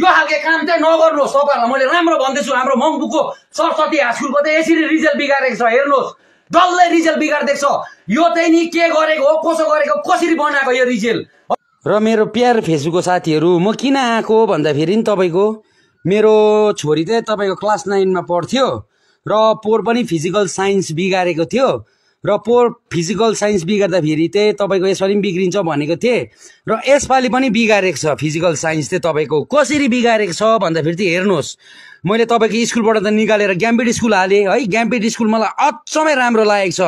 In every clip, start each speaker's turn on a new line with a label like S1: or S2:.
S1: यो खालके काम चाहिँ नगर्नुहोस् तपाईहरुलाई मैले राम्रो भन्दैछु हाम्रो मंगबुको सरस्वती हाई स्कुलको चाहिँ यसरी रिजल्ट बिगारेको छ हेर्नुहोस् डल्लै रिजल्ट बिगार्दैछ यो चाहिँ नि के गरेको हो कसो गरेको कसरी बनाएको यो रिजल्ट
S2: र मेरो प्यार फेसबुकको साथीहरु म किन आएको भन्दाखेरि नि तपाईको मेरो छोरी चाहिँ तपाईको क्लास 9 मा पढ्थ्यो र पोर पनि फिजिकल साइन्स बिगारेको थियो र पोर फिजिकल साइन्स बिगार्दाखेरि चाहिँ तपाईको यसपालि पनि बिग्रिन्छ भनेको थिए र यसपालि पनि बिगारेको छ फिजिकल साइन्स चाहिँ तपाईको कसरी बिगारेको छ भन्दाखेरि चाहिँ हेर्नुहोस् मैले तपाईको स्कुलबाट त निकालेर ग्याम्बिट स्कुल हाले है ग्याम्बिट स्कुल मलाई अचम्मै राम्रो लागेको छ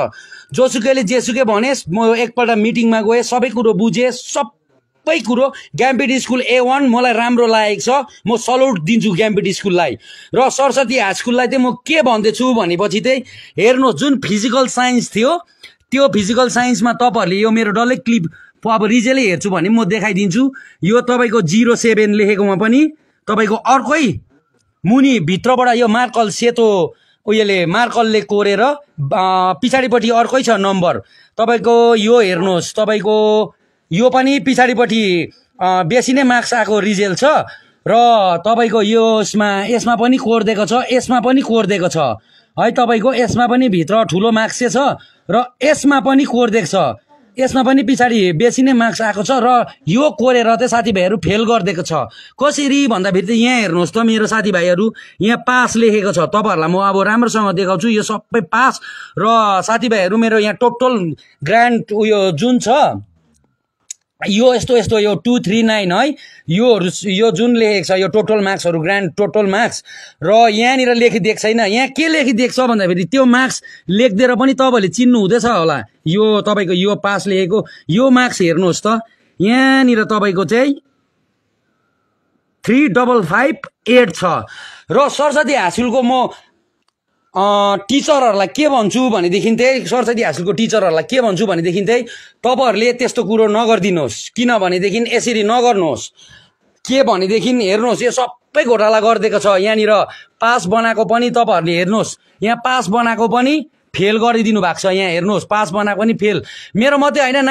S2: जोसुकैले जेसुकै भनेस् म एकपल्ट मिटिङमा गए सबै कुरो बुझे सबै कुरो ग्याम्बिट स्कुल A1 मलाई राम्रो लागेको छ म सल्युट दिन्छु ग्याम्बिट स्कुललाई र सरस्वती हाई स्कुललाई चाहिँ म के भन्दैछु भनेपछि चाहिँ हेर्नुहोस् जुन फिजिकल साइन्स थियो त्यो फिजिकल साइन्समा तपाईहरुले यो मेरो डल्लै क्लिप अब रिजल्टै हेर्छु भने म देखाइदिन्छु यो तपाईको 07 लेखेकोमा पनि तपाईको अर्कै मुनि भित्रबाट यो मार्कल सेतो उयले मार्कलले कोरेर पिछाडीपट्टि अर्कै छ नम्बर तपाईको यो हेर्नुहोस् तपाईको यो पनि पिछाडीपट्टि बेसी नै मार्क्स आको रिजल्ट छ र तपाईको यसमा पनि कोर्देको छ यसमा पनि कोर्देको छ है तपाईको यसमा पनि भित्र ठुलो मार्क्स छ र यसमा पनि कोर्देको छ यसमा पनि पिछाडी बेसी नै मार्क्स आको छ र यो कोरेर चाहिँ साथीभाइहरु फेल गर्देको छ कसरी भन्दाखेरि चाहिँ यहाँ हेर्नुहोस् त मेरो साथीभाइहरु यहाँ पास लेखेको छ तपाईहरुलाई म अब राम्रोसँग देखाउँछु यो सबै पास र साथीभाइहरु मेरो यहाँ टोटल ग्रान्ड उयो जुन छ यो यस्तो यो 239 है यो जुन लेखेको छ यो टोटल मार्क्सहरु ग्रान्ड टोटल मार्क्स र यहाँनिर लेखिदिएको छैन यहाँ के लेखिदिएको छ भन्दाखेरि त्यो मार्क्स लेख्दिएर पनि तपाईहरुले चिन्नु हुँदैछ होला यो तपाईको यो पास लेखेको यो मार्क्स हेर्नुहोस् त यहाँनिर तपाईको चाहिँ 3558 छ र सरस्वती हाई स्कुलको म टिचरहरुलाई के भन्छु भनेदेखि चाहिँ सरस्वती हाई स्कुलको टिचरहरुलाई के भन्छु भनेदेखि चाहिँ तपाईहरुले त्यस्तो कुरो नगर्दिनुस् किन भनेदेखि यसरी नगर्नुहोस् के भनेदेखि हेर्नुहोस् यो सबै घोटाला गर्देको छ यहाँनिर पास बनाएको पनि तपाईहरुले हेर्नुहोस् यहाँ पास बनाएको पनि फेल गरिदिनु भएको छ यहाँ हेर्नुहोस् पास बनाएको पनि फेल मेरो मात्रै हैन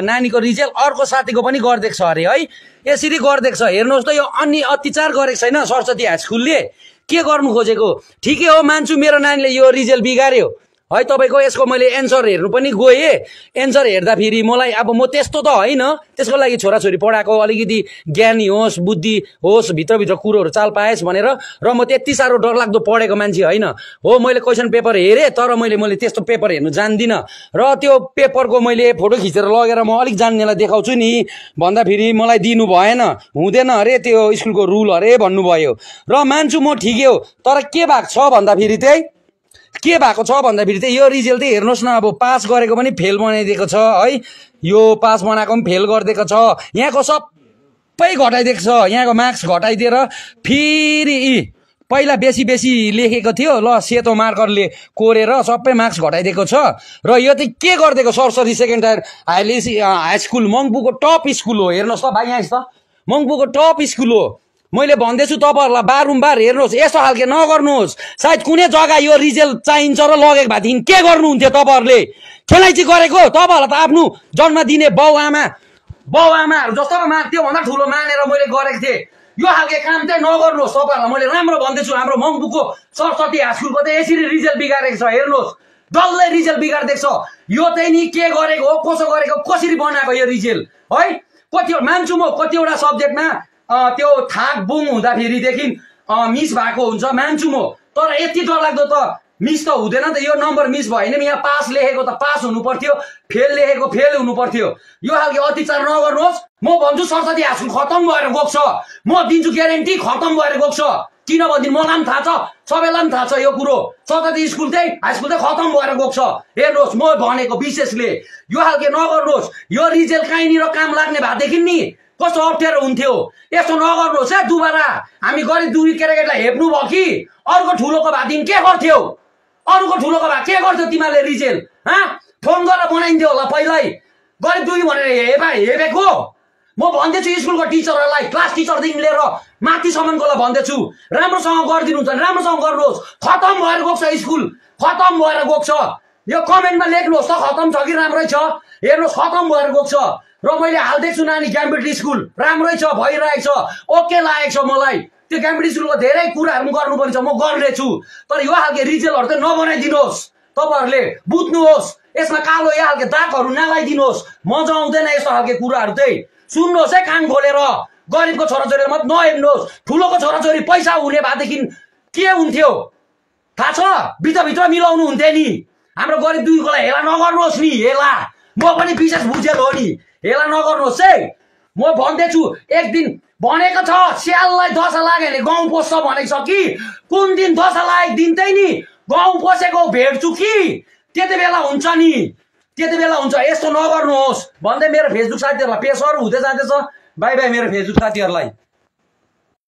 S2: नानीको रिजल्ट अर्को साथीको पनि गर्देको छ अरे है यसरी गर्देको छ हेर्नुहोस् त यो अन्य अत्याचार गरेको छैन सरस्वती हाई स्कुलले के गर्नु खोजेको ठिकै हो मान्छु मेरो नानीले यो रिजल्ट बिगार्यो है तपाईको यसको मैले एन्सर हेर्नु पनि गए एन्सर हेर्दा फेरि मलाई अब म त्यस्तो त हैन त्यसको लागि छोराछोरी पढाएको अलिकति ज्ञानी होस् बुद्धि होस् भित्र कुरोहरु चाल पाएस् भनेर र म त्यति सारो डरलाग्दो पढेको मान्छे हैन हो मैले क्वेशन पेपर हेरे तर मैले त्यस्तो पेपर हेर्नु जान्दिन र त्यो पेपरको मैले फोटो खिचेर लगेर म अलिक जान्नेलाई देखाउँछु नि भन्दा फेरि मलाई दिनु भएन हुँदैन अरे त्यो स्कुलको रुल अरे भन्नुभयो र मान्छु म ठिकै हो तर के भएको छ भन्दा फेरि चाहिँ के भएको छ भन्दाखेरि चाहिँ यो रिजल्ट चाहिँ हेर्नुहोस् न अब पास गरेको पनि फेल बनाइदिएको छ है यो पास बनाएको पनि फेल गरिदिएको छ यहाँको सबै घटाइदिएको छ यहाँको मार्क्स घटाइदिएर फेरि पहिला बेसी लेखेको थियो ल सेतो मार्करले कोरेर सबै मार्क्स घटाइदिएको छ र यो चाहिँ के गरिदिएको Saraswati second tier high school मंगबुको टप स्कुल हो हेर्नुहोस् त भाइ यहाँ त मंगबुको टप स्कुल हो मैले भन्दैछु तपाईहरुलाई बारम्बार हेर्नुहोस् यस्तो खालके नगर्नुहोस् सायद कुनै जग्गा यो रिजल्ट चाहिन्छ र लगेको भएदेखि के गर्नुहुन्थ्यो तपाईहरुले खेलाइची गरेको तपाईहरुलाई त आफ्नो जन्म दिने बाउआमाहरु जस्तो माग्थ्यो भन्दा ठुलो मानेर मैले गरेको थिएँ यो खालके काम चाहिँ नगर्नुहोस् तपाईहरुलाई मैले राम्रो भन्दैछु हाम्रो मंगबुको सरस्वती हाई स्कुलको चाहिँ यसरी रिजल्ट बिगारेको छ हेर्नुहोस् डल्लै रिजल्ट बिगार्दैछ यो चाहिँ नि के गरेको हो कसो गरेको कसरी बनाएको यो रिजल्ट है कति मान्छु म कतिवटा सब्जेक्टमा त्यो थाक बुङ हुँदाफेरिदेखि मिस भएको हुन्छ मान्छु म तर यति डरलाग्दो त मिस त हुँदैन त यो नम्बर मिस भयो भने यहाँ पास लेखेको त पास हुनु पर्थ्यो फेल लेखेको फेल हुनु पर्थ्यो यो खालको अत्याचार नगर्नुहोस् म भन्छु सरस्वती हाई स्कुल खतम भएर गएको छ म दिन्छु ग्यारेन्टी खतम भएर गएको छ किन भन्दिन मलाई पनि थाहा छ सबैलाई पनि थाहा छ यो कुरो सरस्वती स्कुल चाहिँ हाई स्कुल चाहिँ खतम भएर गएको छ हेर्नुहोस् म भनेको विशेषले यो खालको नगर्नुहोस् यो रिजल्ट कहीँनिर काम लाग्ने भएदेखि नि कस्तो अप्ठ्यारो हुन्थ्यो यस्तो नगर्नुहोस् है दुबारा हामी गरिब दुरी केटाकेटीलाई हेप्नु भयो कि अर्को ठुलोको भएदेखि के गर्थ्यौ अरूको ठुलोको भए के गर्थ्यौ तिमीले रिजल्ट फोन गरेर बनाइन्थ्यो होला पहिल्यै गरिब दुरी भनेर हेपेको म भन्दैछु स्कुलको टिचरहरुलाई क्लास टिचरदेखि लिएर माथिसम्मकोलाई भन्दैछु राम्रोसँग गरिदिनुहुन्छ राम्रोसँग गर्नुहोस् खतम भएर गएको छ स्कुल खतम भएर गएको छ
S1: यो कमेन्टमा लेख्नुहोस् त खतम छ कि राम्रै छ हेर्नुहोस् खतम भएर गएको छ र मैले हाल्दैछु नानी क्याम्ब्रिज स्कुल राम्रै छ भइरहेको छ ओके लागेको छ मलाई त्यो क्याम्ब्रिज स्कुलको धेरै कुराहरू गर्नुपर्ने छ म गर्नेछु तर यो खालको रिजल्टहरू चाहिँ नबनाइदिनुहोस् तपाईहरूले बुझ्नुहोस् यसमा कालो यो खालको दागहरू नलाइदिनुहोस् मजा आउँदैन यस्तो खालको कुराहरू चाहिँ सुन्नुहोस् है कान खोलेर गरिबको छोराछोरीलाई मात्र नहेर्नुहोस् ठुलोको छोराछोरी पैसा हुने भएदेखि के हुन्थ्यो थाहा छ भित्रभित्र मिलाउनु हुन्थ्यो नि हाम्रो गरिब दुईकोलाई हेला नगर्नुहोस् नि हेला म पनि विशेष बुझेर हो नि हेला नगर्नुहोस् है म भन्दैछु एक दिन भनेको छ स्याललाई दशा लाग्यो भने गाउँ पोस्छ भनेको छ कि कुन दिन दशा लागेको दिन चाहिँ नि गाउँ पोसेको भेट्छु कि त्यति बेला हुन्छ नि त्यति बेला हुन्छ यस्तो नगर्नुहोस् भन्दै मेरो फेसबुक साथीहरूलाई पेसर हुँदै जाँदैछ बाई बाई मेरो फेसबुक साथीहरूलाई